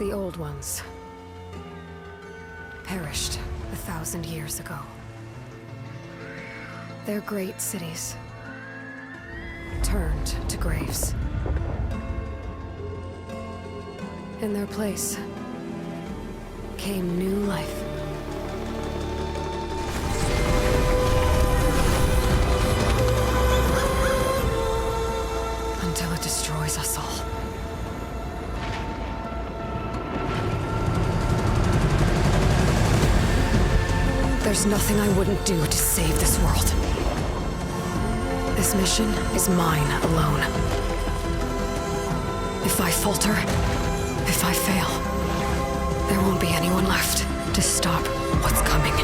The old ones perished 1,000 years ago. Their great cities turned to graves. In their place came new life. Until it destroys us all. There's nothing I wouldn't do to save this world. This mission is mine alone. If I falter, if I fail, there won't be anyone left to stop what's coming.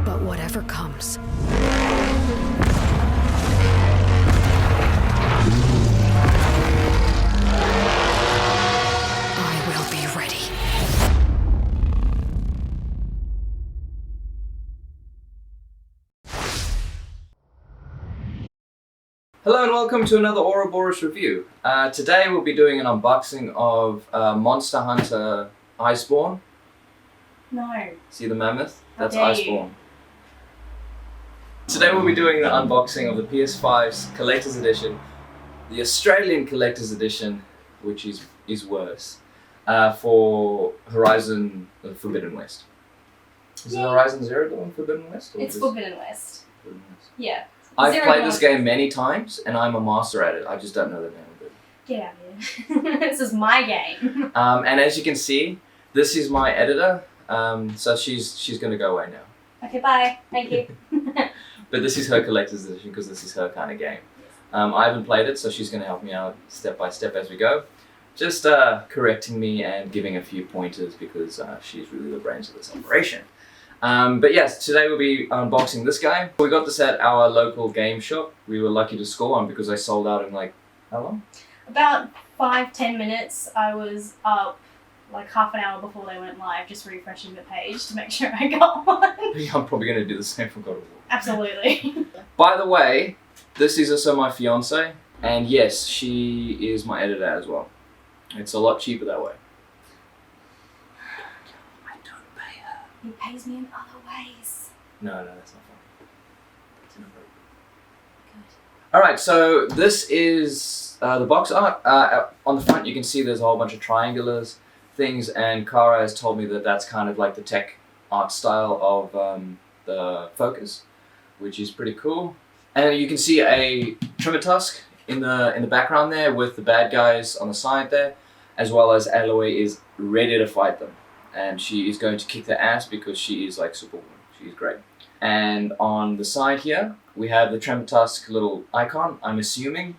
But whatever comes, I will be ready. Hello and welcome to another Ouroboros review. Today we'll be doing an unboxing of Monster Hunter Iceborne. No. See the mammoth? How That's dare you. Iceborne. Today we'll be doing the unboxing of the PS5's Collector's Edition, the Australian Collector's Edition, which is worse, for Horizon Forbidden West. Is it Horizon Zero Dawn Forbidden West? Or It's just Forbidden West. Forbidden West? Yeah. I've Zero played Dawn. this game many times and I'm a master at it. I just don't know the name of it. Get out of here. This is my game. And as you can see, this is my editor. So she's going to go away now. Okay, bye. Thank you. But this is her collector's edition because this is her kind of game. I haven't played it, so she's going to help me out step by step as we go. Just correcting me and giving a few pointers because she's really the brains of this operation. But yes, today we'll be unboxing this game. We got this at our local game shop. We were lucky to score one because they sold out in like, how long? About 5-10 minutes. I was up like half an hour before they went live, just refreshing the page to make sure I got one. I'm probably going to do the same for God of War. Absolutely. By the way, this is also my fiance, and yes, she is my editor as well. It's a lot cheaper that way. I don't pay her. He pays me in other ways. No, that's not fun. It's inappropriate. Good. Alright, so this is the box art. On the front you can see there's a whole bunch of triangulars things, and Kara has told me that that's kind of like the tech art style of the Focus, which is pretty cool. And you can see a Tremortusk in the background there with the bad guys on the side there, as well as Aloy is ready to fight them. And she is going to kick their ass because she is like Superwoman. She's great. And on the side here, we have the Tremortusk little icon, I'm assuming,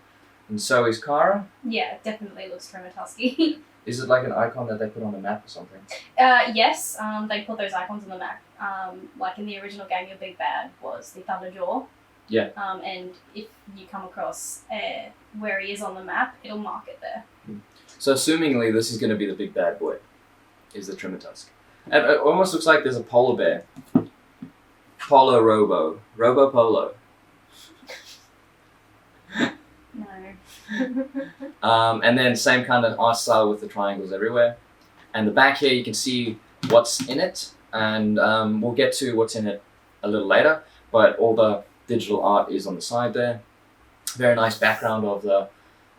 and so is Kara. Yeah, it definitely looks Tremortusky. Is it like an icon that they put on the map or something? Yes, they put those icons on the map. Like in the original game, your big bad was the Thunderjaw. Yeah. And if you come across where he is on the map, it'll mark it there. So assumingly this is going to be the big bad boy, is the Tremortusk. And it almost looks like there's a polar bear. Polo Robo. Robo Polo. No. And then same kind of art style with the triangles everywhere. And the back here you can see what's in it, and we'll get to what's in it a little later, but all the digital art is on the side there. Very nice background of the,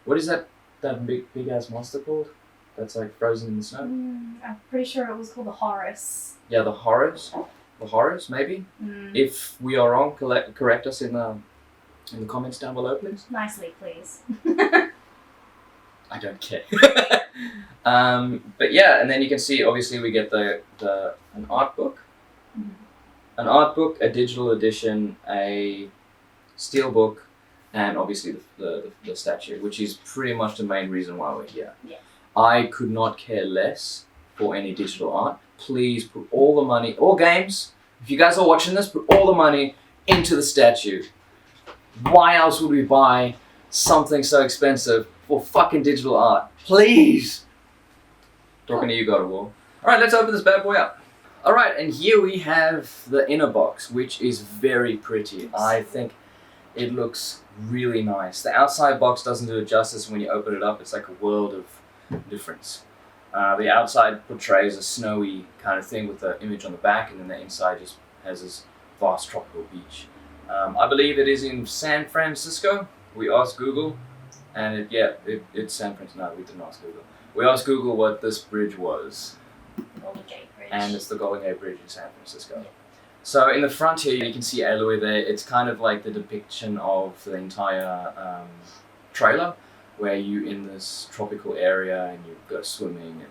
what is that big ass monster called? That's like frozen in the snow? I'm pretty sure it was called the Horus. Yeah, the Horrors. The Horrors, maybe? If we are wrong, correct us in the comments down below, please. Nicely, please. I don't care. But yeah, and then you can see, obviously, we get an art book. An art book, a digital edition, a steel book, and obviously the statue, which is pretty much the main reason why we're here. Yeah. I could not care less for any digital art. Please put all the money, all games, if you guys are watching this, put all the money into the statue. Why else would we buy something so expensive for fucking digital art? Please! Talking to you, God of War. Alright, let's open this bad boy up. Alright, and here we have the inner box, which is very pretty. I think it looks really nice. The outside box doesn't do it justice. When you open it up, it's like a world of difference. The outside portrays a snowy kind of thing with the image on the back, and then the inside just has this vast tropical beach. I believe it is in San Francisco. We asked Google, and it's San Francisco. No, we didn't ask Google. We asked Google what this bridge was. Golden Gate Bridge. And it's the Golden Gate Bridge in San Francisco. So in the front here, you can see Aloy there. It's kind of like the depiction of the entire trailer, where you in this tropical area and you go swimming and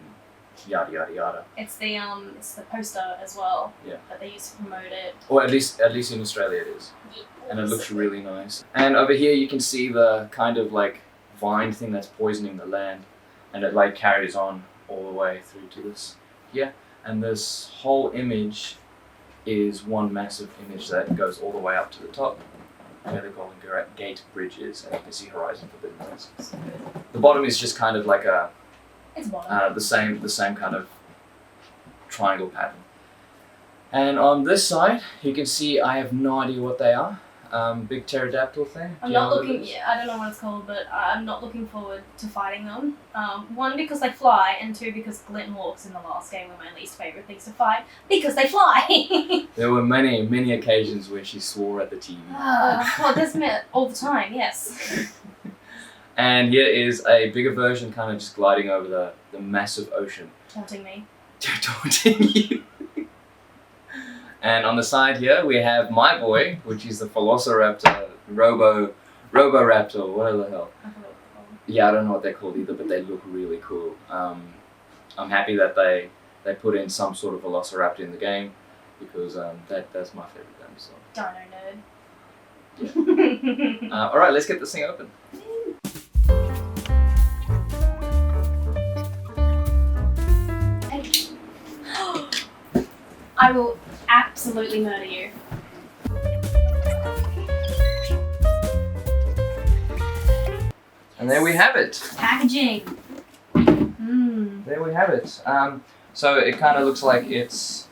yada yada yada. It's the poster as well. Yeah. That they used to promote it. Or at least in Australia it is. And it looks really nice. And over here you can see the kind of like vine thing that's poisoning the land, and it like carries on all the way through to this here. And this whole image is one massive image that goes all the way up to the top, where the Golden Gate Bridge is, and you can see Horizon Forbidden West. The bottom is just kind of like It's bottom. the same kind of triangle pattern. And on this side, you can see I have no idea what they are. Big pterodactyl thing. I'm not looking. Yeah, I don't know what it's called, but I'm not looking forward to fighting them. One, because they fly, and two, because Glint Hawks in the last game were my least favorite things to fight because they fly. There were many occasions where she swore at the TV. Well, that's met all the time. Yes. And here is a bigger version, kind of just gliding over the massive ocean. Taunting me. Taunting you. And on the side here, we have my boy, which is the Velociraptor, Roboraptor, whatever the hell. I forgot what they're called. Yeah, I don't know what they're called either, but they look really cool. I'm happy that they put in some sort of Velociraptor in the game, because that's my favorite dinosaur. Dino nerd. Alright, let's get this thing open. I will absolutely murder you. And there we have it. Packaging. There we have it. So it kind of looks like it's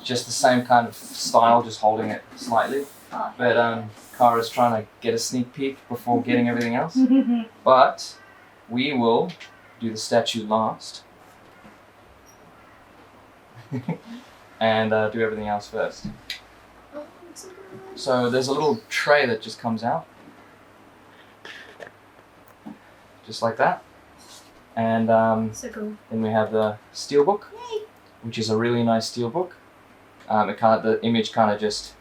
just the same kind of style, just holding it slightly. Oh, But Kara's trying to get a sneak peek before getting everything else. But we will do the statue last. And do everything else first. So there's a little tray that just comes out. Just like that. And so cool. then we have the steelbook, which is a really nice steelbook. The image kind of just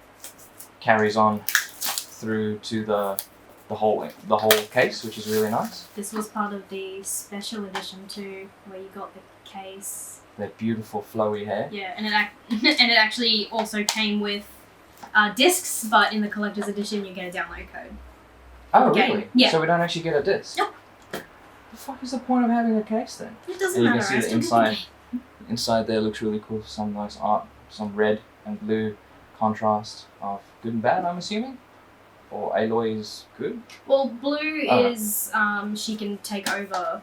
carries on through to the whole case, which is really nice. This was part of the special edition too, where you got the case. That beautiful flowy hair. Yeah, and it actually also came with discs, but in the collector's edition you get a download code. Oh, Okay, really? yeah. So we don't actually get a disc? Nope. The fuck is the point of having a case then? It doesn't And you matter. can see the inside. Inside there looks really cool. Some nice art, some red and blue contrast of good and bad, I'm assuming? Or Aloy is good? Well, blue Oh. is she can take over.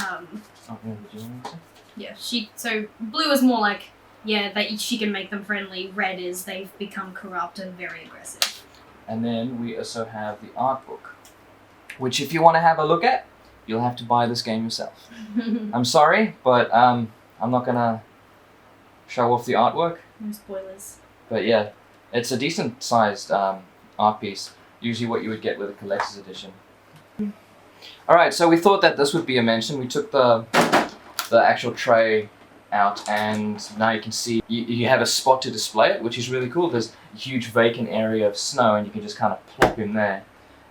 Oh, yeah, did you want to say? Yeah, so blue is more like she can make them friendly. Red is they've become corrupt and very aggressive. And then we also have the art book, which if you want to have a look at, you'll have to buy this game yourself. I'm sorry, but I'm not gonna show off the artwork. No spoilers. But yeah, it's a decent sized art piece, usually what you would get with a collector's edition. Alright, so we thought that this would be a mention. We took the actual tray out, and now you can see you have a spot to display it, which is really cool. There's a huge vacant area of snow, and you can just kind of plop in there.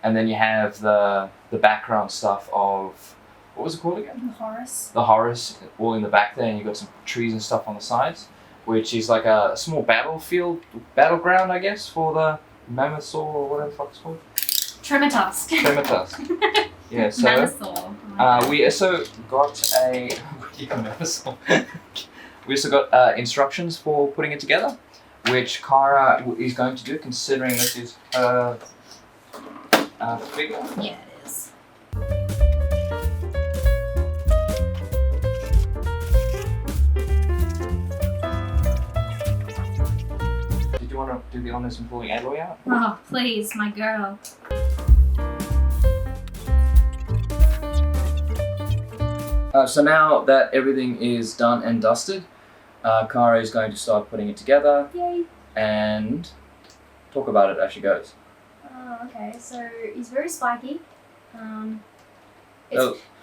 And then you have the background stuff of, what was it called again? The Horus. All in the back there, and you've got some trees and stuff on the sides, which is like a small battleground, I guess, for the Mammosaur or whatever the fuck it's called. Trematusk. Trematusk. Yeah, so we also got we also got instructions for putting it together, which Kara is going to do, considering this is her figure. Yeah, it is. you want to do the honors in pulling Aloy out? Oh, please, my girl. So now that everything is done and dusted, Kara is going to start putting it together Yay. and talk about it as she goes. Okay, so he's very spiky. That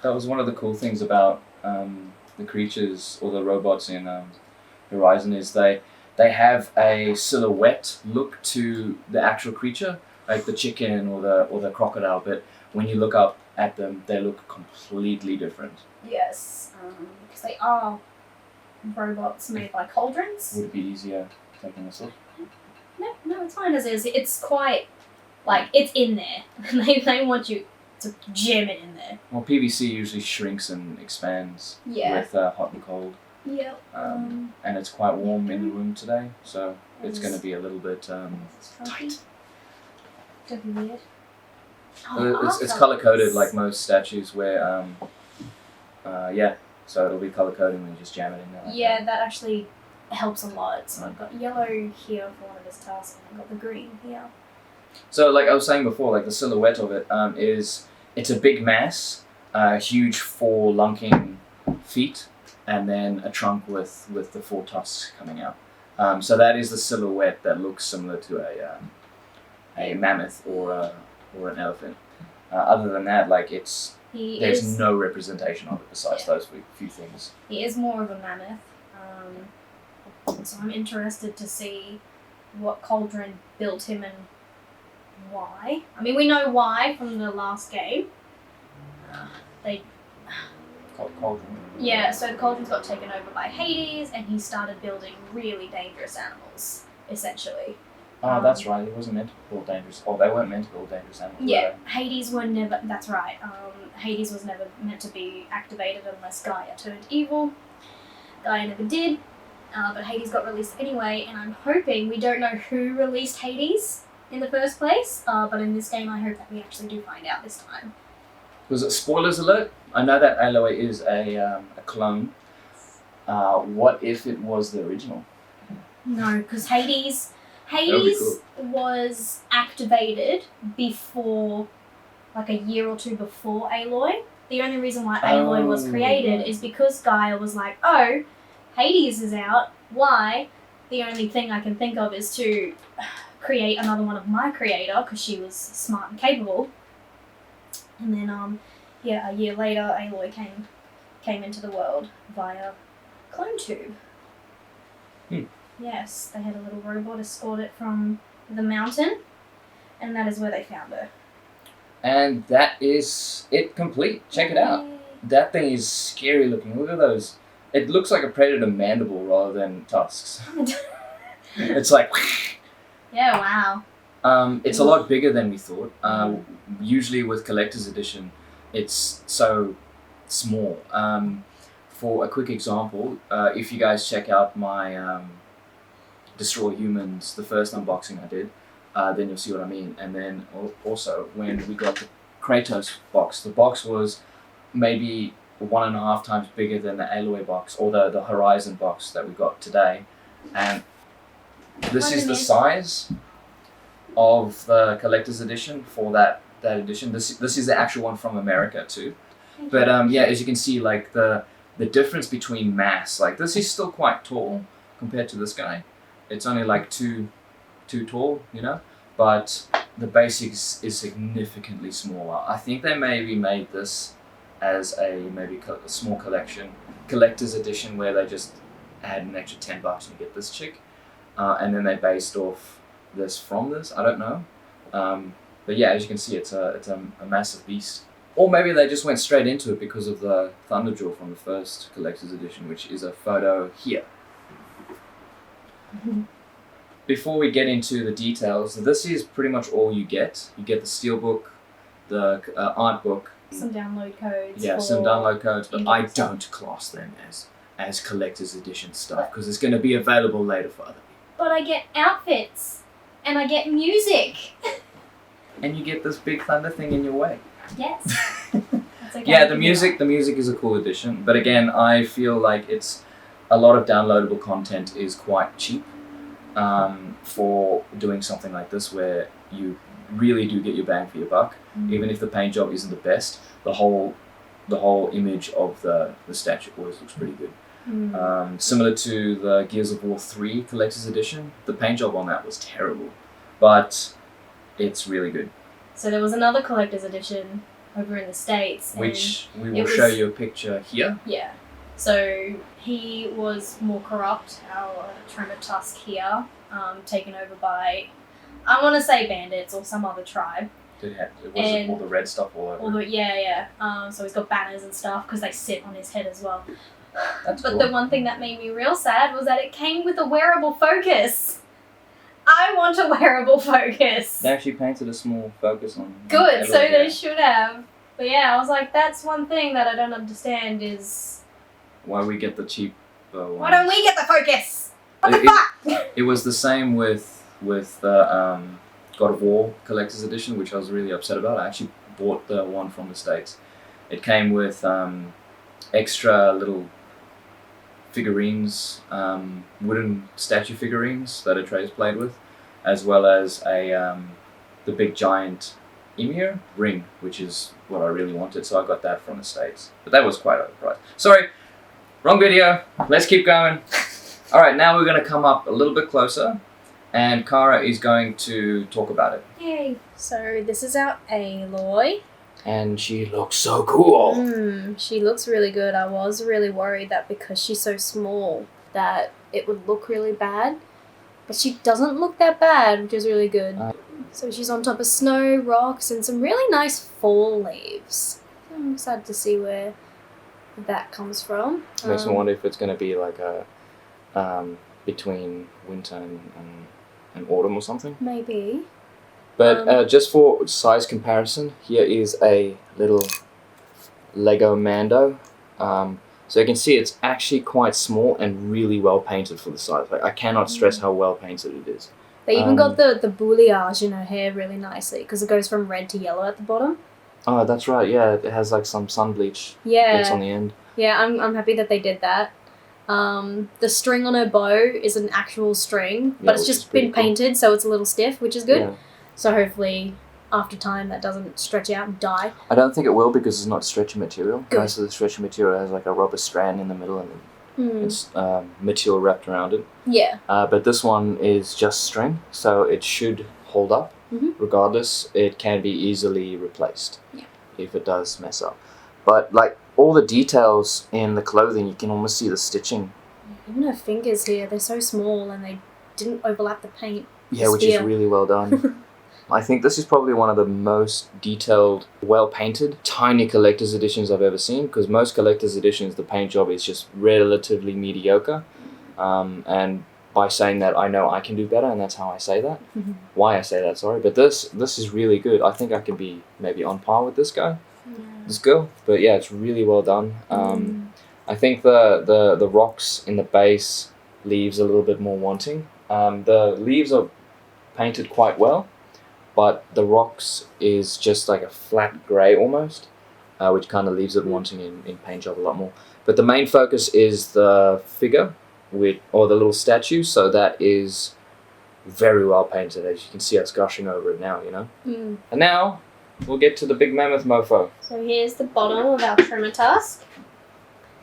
was one of the cool things about the creatures or the robots in Horizon is they have a silhouette look to the actual creature, like the chicken or the crocodile. But when you look up at them, they look completely different. Yes, because they are robots made by cauldrons. Would it be easier taking this off? No, it's fine as is. It's quite, like, it's in there. they want you to jam it in there. Well, PVC usually shrinks and expands Yeah. with hot and cold. Yep. And it's quite warm in the room today, so it's going to be a little bit tight. That'd be weird. It's color coded like most statues where so it'll be color coded when you just jam it in there. Like Yeah, that. that actually helps a lot. So I've got yellow here for one of his tasks, and I've got the green here. So like I was saying before, like the silhouette of it it's a big mass, huge 4 lunking feet, and then a trunk with the 4 tusks coming out. So that is the silhouette that looks similar to a mammoth or an elephant. Other than that, like there's no representation of it besides those few things. He is more of a mammoth. So I'm interested to see what cauldron built him and why. I mean, we know why from the last game. Cauldron. Yeah, so the cauldrons got taken over by Hades, and he started building really dangerous animals, essentially. Oh, that's right. He wasn't meant to build dangerous. Oh, they weren't meant to build dangerous animals. Yeah, were Hades were never. That's right. Hades was never meant to be activated unless Gaia turned evil. Gaia never did, but Hades got released anyway, and I'm hoping we don't know who released Hades in the first place. But in this game, I hope that we actually do find out this time. Was it spoilers alert? I know that Aloy is a clone. What if it was the original? No, because Hades be cool. was activated before, like a year or two before Aloy. The only reason why Aloy was created is because Gaia was like, oh, Hades is out. Why? The only thing I can think of is to create another one of my creator, because she was smart and capable. And then, a year later, Aloy came into the world via clone tube. Yes, they had a little robot escort it from the mountain, and that is where they found her. And that is it complete. Check it out. That thing is scary looking. Look at those. It looks like a predator mandible rather than tusks. It's like... Yeah, wow. It's a lot bigger than we thought. Usually with Collector's Edition, it's so small. For a quick example, if you guys check out my Destroy Humans, the first unboxing I did, then you'll see what I mean. And then also, when we got the Kratos box, the box was maybe 1.5 times bigger than the Aloy box, or the Horizon box that we got today. And this is the size of the Collector's Edition for that edition. This is the actual one from America too. But as you can see, like the difference between mass, like this is still quite tall compared to this guy. It's only like too tall, you know, but the basics is significantly smaller. I think they maybe made this as a small collector's edition where they just add an extra $10 to get this chick, and then they based off this from this. I don't know, but yeah, as you can see, it's a massive beast. Or maybe they just went straight into it because of the Thunderjaw from the first collector's edition, which is a photo here. Before we get into the details, this is pretty much all you get. You get the steelbook, the art book. Some download codes. Yeah, some download codes, but I don't class them as collector's edition stuff because it's going to be available later for other people. But I get outfits, and I get music. And you get this big thunder thing in your way. Yes. That's okay. Yeah, the music is a cool addition, but again, I feel like a lot of downloadable content is quite cheap. for doing something like this where you really do get your bang for your buck. Even if the paint job isn't the best, the whole image of the statue always looks pretty good. Similar to the Gears of War 3 Collector's Edition, the paint job on that was terrible, but it's really good. So there was another Collector's Edition over in the States. Which we will show you a picture here. Yeah. So he was more corrupt, our Tremor Tusk here, taken over by, I want to say bandits or some other tribe. It was all the red stuff all over. So he's got banners and stuff because they sit on his head as well. That's But cool. the one thing that made me real sad was that it came with a wearable focus. I want a wearable focus. They actually painted a small focus on. Good, so they should have. But yeah, I was like, that's one thing that I don't understand is why we get the cheap. why don't we get the focus? What the It- fuck? It was the same with the God of War Collector's Edition, which I was really upset about. I actually bought the one from the States. It came with extra little figurines, wooden statue figurines that Atreus played with, as well as the big giant Emir ring, which is what I really wanted. So I got that from the States, but that was quite overpriced. Sorry, wrong video. Let's keep going. All right, now we're going to come up a little bit closer, and Kara is going to talk about it. Yay. So this is our Aloy. And she looks so cool. She looks really good. I was really worried that because she's so small that it would look really bad. But she doesn't look that bad, which is really good. So she's on top of snow, rocks, and some really nice fall leaves. I'm excited to see where that comes from. Makes me wonder if it's going to be like a between winter and autumn or something. Maybe. But just for size comparison, here is a little Lego Mando. So you can see it's actually quite small and really well painted for the size. Like, I cannot stress how well painted it is. They even got the bouillage in her hair really nicely because it goes from red to yellow at the bottom. Oh, that's right. Yeah, it has like some sun bleach bits on the end. Yeah, I'm happy that they did that. The string on her bow is an actual string, but it's just been painted, so it's a little stiff, which is good. Yeah. So hopefully, after time, that doesn't stretch out and die. I don't think it will because it's not stretchy material. Good. Most of the stretchy material has like a rubber strand in the middle and it's material wrapped around it. Yeah. But this one is just string, so it should hold up. Regardless, it can be easily replaced if it does mess up. But like all the details in the clothing, you can almost see the stitching. Even her fingers here, they're so small and they didn't overlap the paint. Yeah, which is really well done. I think this is probably one of the most detailed, well-painted, tiny collector's editions I've ever seen, because most collector's editions, the paint job is just relatively mediocre. And by saying that, I know I can do better, and that's how I say that. Why I say that, sorry. But this is really good. I think I can be maybe on par with this guy, this girl. But yeah, it's really well done. I think the rocks in the base leaves a little bit more wanting. The leaves are painted quite well, but the rocks is just like a flat grey almost, which kind of leaves it wanting in paint job a lot more. But the main focus is the figure, or the little statue, so that is very well painted. As you can see us gushing over it now, you know? And now, we'll get to the big mammoth mofo. So here's the bottom of our Tremor Tusk.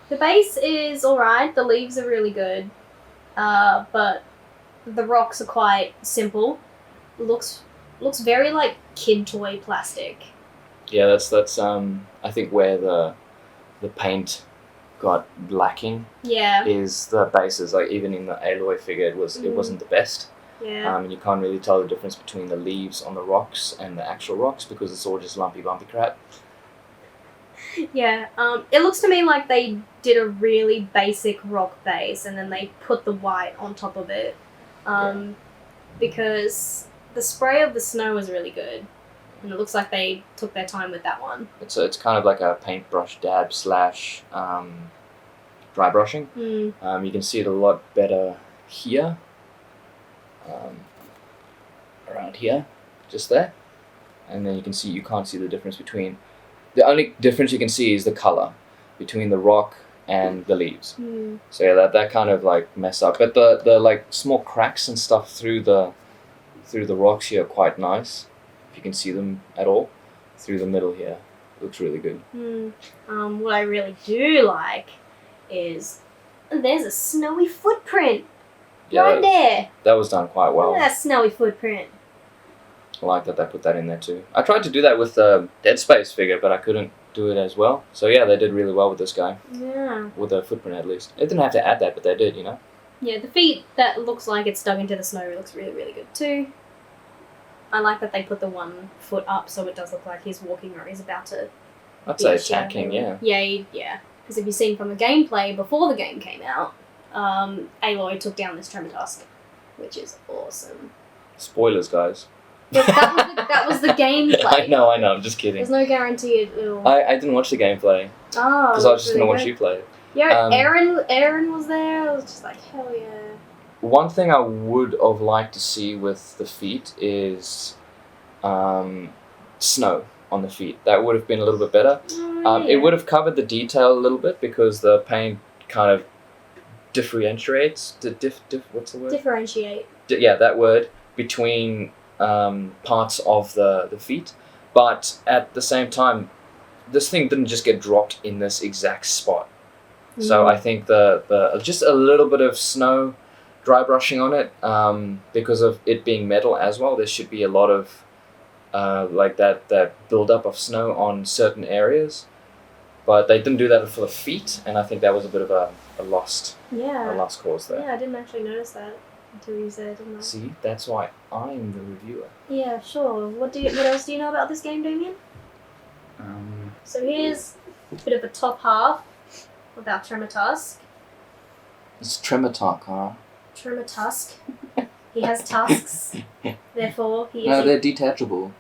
The base is alright, the leaves are really good, but the rocks are quite simple. Looks very like kid toy plastic. Yeah, that's I think where the paint got lacking. Yeah. Is the bases, like even in the Aloy figure, it wasn't the best. Yeah. And you can't really tell the difference between the leaves on the rocks and the actual rocks because it's all just lumpy bumpy crap. Yeah. It looks to me like they did a really basic rock base and then they put the white on top of it. Because the spray of the snow was really good. And it looks like they took their time with that one. It's kind of like a paintbrush dab / dry brushing. You can see it a lot better here. Around here, just there. And then you can't see the difference between... The only difference you can see is the color between the rock and the leaves. Mm. So yeah, that kind of like messed up. But the like small cracks and stuff through the rocks here are quite nice. If you can see them at all, through the middle here, looks really good. Mm. What I really do like is there's a snowy footprint Yeah, right there. that was done quite well. Look at that snowy footprint. I like that they put that in there too. I tried to do that with the Dead Space figure, but I couldn't do it as well. So yeah, they did really well with this guy. Yeah. With a footprint at least. They didn't have to add that, but they did, you know? Yeah, the feet that looks like it's dug into the snow looks really, really good too. I like that they put the one foot up so it does look like he's walking or he's about to. I'd be say a shadow. attacking, yeah. Yeah. Because if you've seen from the gameplay before the game came out, Aloy took down this Trematusk, which is awesome. Spoilers, guys. But that was the gameplay. I know, I'm just kidding. There's no guarantee it'll. I didn't watch the gameplay, Oh. because I was just going to watch you play. Yeah, Aaron was there. I was just like, hell yeah. One thing I would have liked to see with the feet is snow on the feet. That would have been a little bit better. It would have covered the detail a little bit because the paint kind of differentiates. What's the word? Differentiate. Yeah, that word between parts of the feet. But at the same time, this thing didn't just get dropped in this exact spot. So I think the just a little bit of snow dry brushing on it, because of it being metal as well, there should be a lot of like that build-up of snow on certain areas. But they didn't do that for the feet, and I think that was a bit of a lost cause there. Yeah, I didn't actually notice that until you said it, didn't I? See, that's why I'm the reviewer. Yeah, sure. What else do you know about this game, Damien? So here's a bit of the top half about Trematusk. It's Trematusk, huh? Trematusk. He has tusks, therefore he is. No, they're detachable.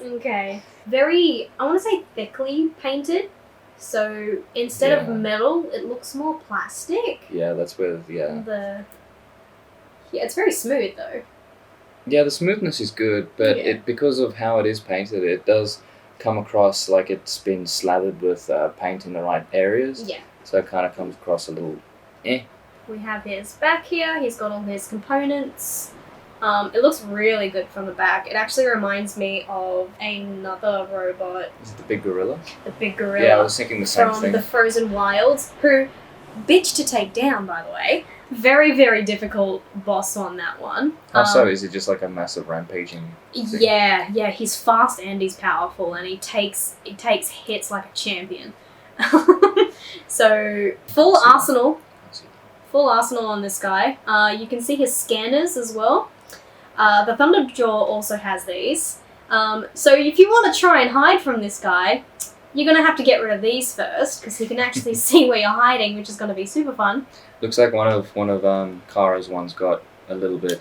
Okay. Very, I want to say thickly painted. So instead of metal, it looks more plastic. Yeah, that's where Yeah, it's very smooth though. Yeah, the smoothness is good, but it because of how it is painted, it does come across like it's been slathered with paint in the right areas. Yeah. So it kind of comes across a little We have his back here. He's got all his components. It looks really good from the back. It actually reminds me of another robot. Is it the big gorilla? The big gorilla. Yeah, I was thinking the same from thing. the Frozen Wilds, who bitch to take down, by the way. Very, very difficult boss on that one. So is it just like a massive rampaging thing? Yeah, he's fast and he's powerful, and he takes hits like a champion. So full arsenal on this guy. You can see his scanners as well. The Thunderjaw also has these. So if you want to try and hide from this guy, you're going to have to get rid of these first, because he can actually see where you're hiding, which is going to be super fun. Looks like one of Kara's ones got a little bit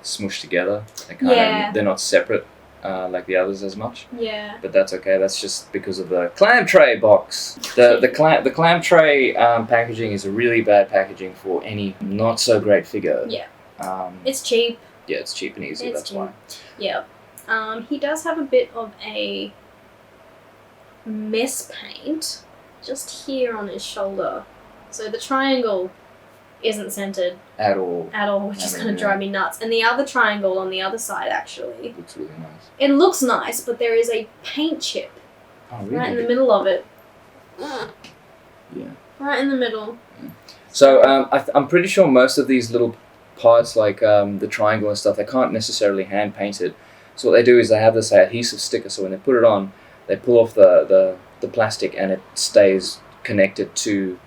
smushed together. They're not separate like the others as much. Yeah. But that's okay. That's just because of the clam tray box. The clam tray packaging is a really bad packaging for any not so great figure. Yeah. It's cheap. Yeah, it's cheap and easy. That's why. Yeah. He does have a bit of a mispaint just here on his shoulder. So the triangle isn't centered at all, which is going to drive me nuts. And the other triangle on the other side actually looks really nice. It looks nice, but there is a paint chip right in the middle of it. Yeah. Right in the middle. Yeah. So I'm pretty sure most of these little parts, like the triangle and stuff, they can't necessarily hand paint it. So what they do is they have this adhesive sticker. So when they put it on, they pull off the plastic and it stays connected to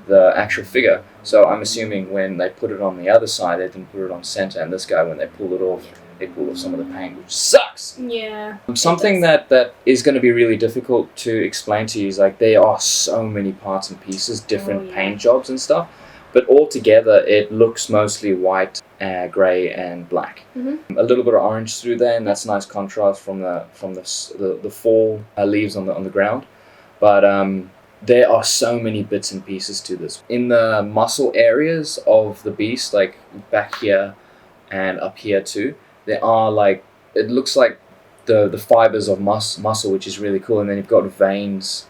the actual figure. So I'm assuming when they put it on the other side, they didn't put it on center, and this guy, when they pulled it off, they pulled off some of the paint, which sucks! Yeah. Something that is going to be really difficult to explain to you is like there are so many parts and pieces, different paint jobs and stuff, but all together it looks mostly white, grey and black. A little bit of orange through there, and that's nice contrast from the fall leaves on the ground. But there are so many bits and pieces to this. In the muscle areas of the beast, like back here and up here too, there are like, it looks like the fibers of muscle, which is really cool. And then you've got veins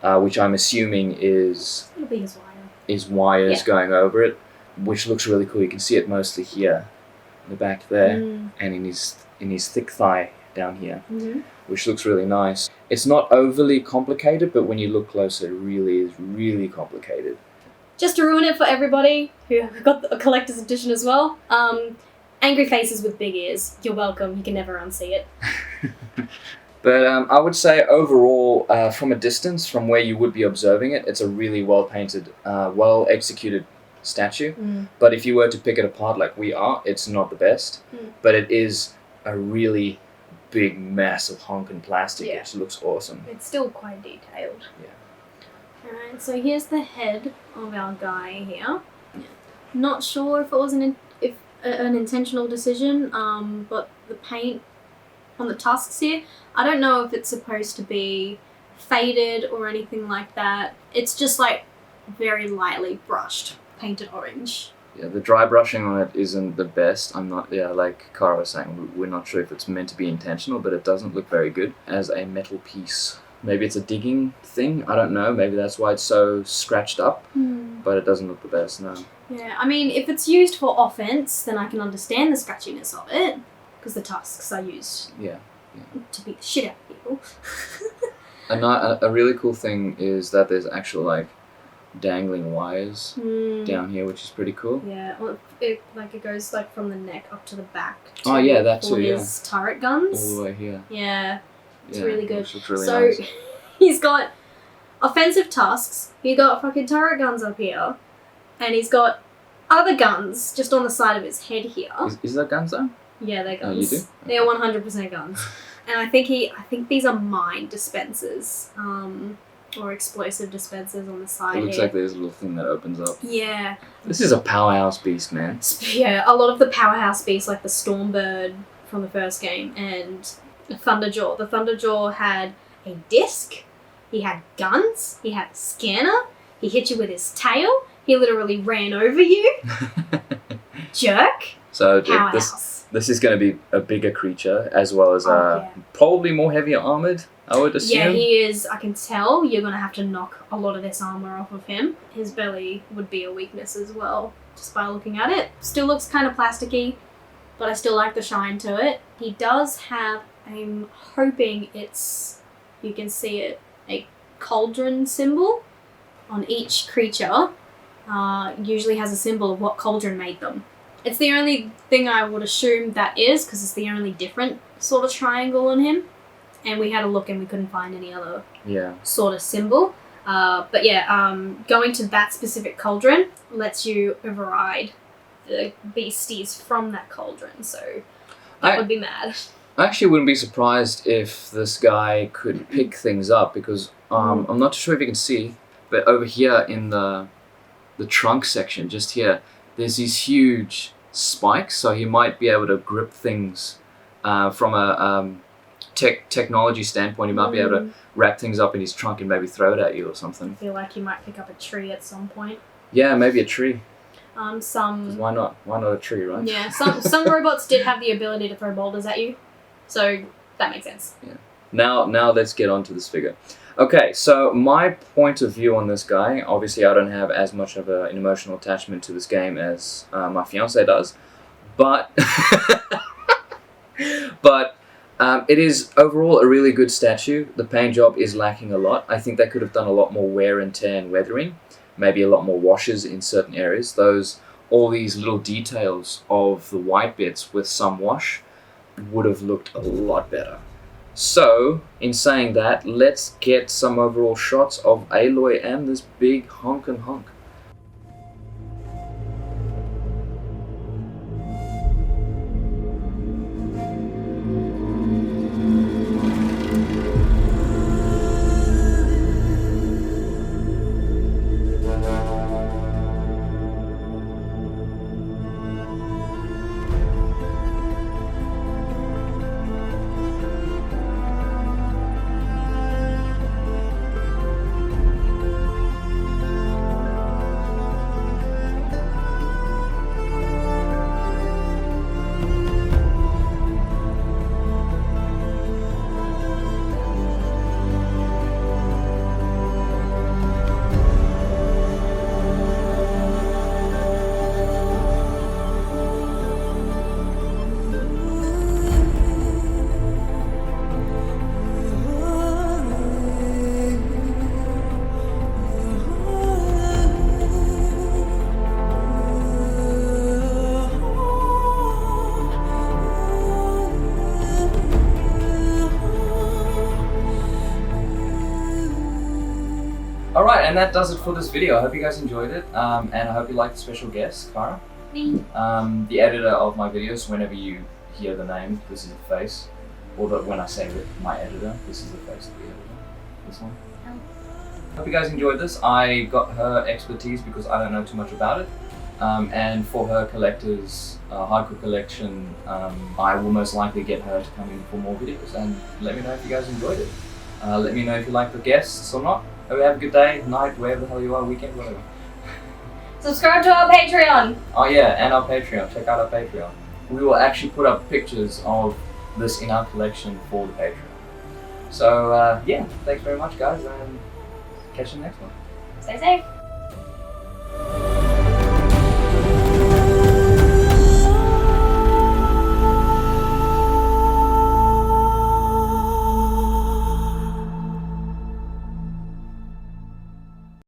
which I'm assuming is It'll be his wire. wires Yeah. going over it, which looks really cool. You can see it mostly here, in the back there, and in his thick thigh down here, which looks really nice. It's not overly complicated, but when you look closer, it really is really complicated. Just to ruin it for everybody who got a collector's edition as well, angry faces with big ears. You're welcome. You can never unsee it. But I would say overall, from a distance, from where you would be observing it, it's a really well painted, well executed statue. But if you were to pick it apart like we are, it's not the best. But it is a really big, massive honking plastic, Yeah. which looks awesome. It's still quite detailed. Yeah. Alright, so here's the head of our guy here. Not sure if it was an intentional decision, but the paint on the tusks here, I don't know if it's supposed to be faded or anything like that. It's just like very lightly brushed, painted orange. Yeah, the dry brushing on it isn't the best. Like Kara was saying, we're not sure if it's meant to be intentional, but it doesn't look very good as a metal piece. Maybe it's a digging thing, I don't know. Maybe that's why it's so scratched up, but it doesn't look the best, no. Yeah, I mean, if it's used for offense, then I can understand the scratchiness of it, because the tusks are used to beat the shit out of people. A really cool thing is that there's actual like dangling wires down here, which is pretty cool. Yeah, well, it goes like from the neck up to the back. Oh yeah, that for too. Yeah, his turret guns. all the way here. Yeah, it's really good. Which looks really So nice. he's got offensive tusks. He got fucking turret guns up here, and he's got other guns just on the side of his head here. Is that guns though? Yeah, they're Oh, you guns. do? They're 100% guns. And I think these are mine dispensers, or explosive dispensers on the side It looks here. like there's a little thing that opens up. Yeah. This is a powerhouse beast, man. Yeah, a lot of the powerhouse beasts like the Stormbird from the first game and the Thunderjaw. The Thunderjaw had a disc, he had guns, he had a scanner, he hit you with his tail, he literally ran over you. Jerk. So Powerhouse. this is going to be a bigger creature as well as Yeah. probably more heavier armored, I would assume. Yeah, he is. I can tell you're going to have to knock a lot of this armor off of him. His belly would be a weakness as well, just by looking at it. Still looks kind of plasticky, but I still like the shine to it. He does have, I'm hoping you can see it, a cauldron symbol on each creature. Usually has a symbol of what cauldron made them. It's the only thing I would assume that is, because it's the only different sort of triangle on him. And we had a look and we couldn't find any other sort of symbol. But yeah, going to that specific cauldron lets you override the beasties from that cauldron. So that would be mad. I actually wouldn't be surprised if this guy could pick things up because I'm not sure if you can see, but over here in the trunk section, just here, there's these huge spikes, so he might be able to grip things from a technology standpoint. He might be able to wrap things up in his trunk and maybe throw it at you or something. I feel like you might pick up a tree at some point. Yeah, maybe a tree. 'Cause Some why not? Why not a tree, right? yeah, some robots did have the ability to throw boulders at you, so that makes sense. Yeah. Now let's get on to this figure. Okay, so my point of view on this guy, obviously I don't have as much of an emotional attachment to this game as my fiance does, but it is overall a really good statue. The paint job is lacking a lot. I think they could have done a lot more wear and tear and weathering, maybe a lot more washes in certain areas. All these little details of the white bits with some wash would have looked a lot better. So, in saying that, let's get some overall shots of Aloy and this big honkin' honk. and that does it for this video. I hope you guys enjoyed it, and I hope you liked the special guest, Cara. Me. The editor of my videos. Whenever you hear the name, this is the face. Or when I say it, my editor, this is the face of the editor. This one. Hope you guys enjoyed this. I got her expertise because I don't know too much about it. And for her collector's hardcore collection, I will most likely get her to come in for more videos. And let me know if you guys enjoyed it. Let me know if you like the guests or not. Hope you have a good day, night, wherever the hell you are, weekend, whatever. Subscribe to our Patreon. Oh yeah, and our Patreon. Check out our Patreon. We will actually put up pictures of this in our collection for the Patreon. So yeah, thanks very much guys, and catch you next one. Stay safe.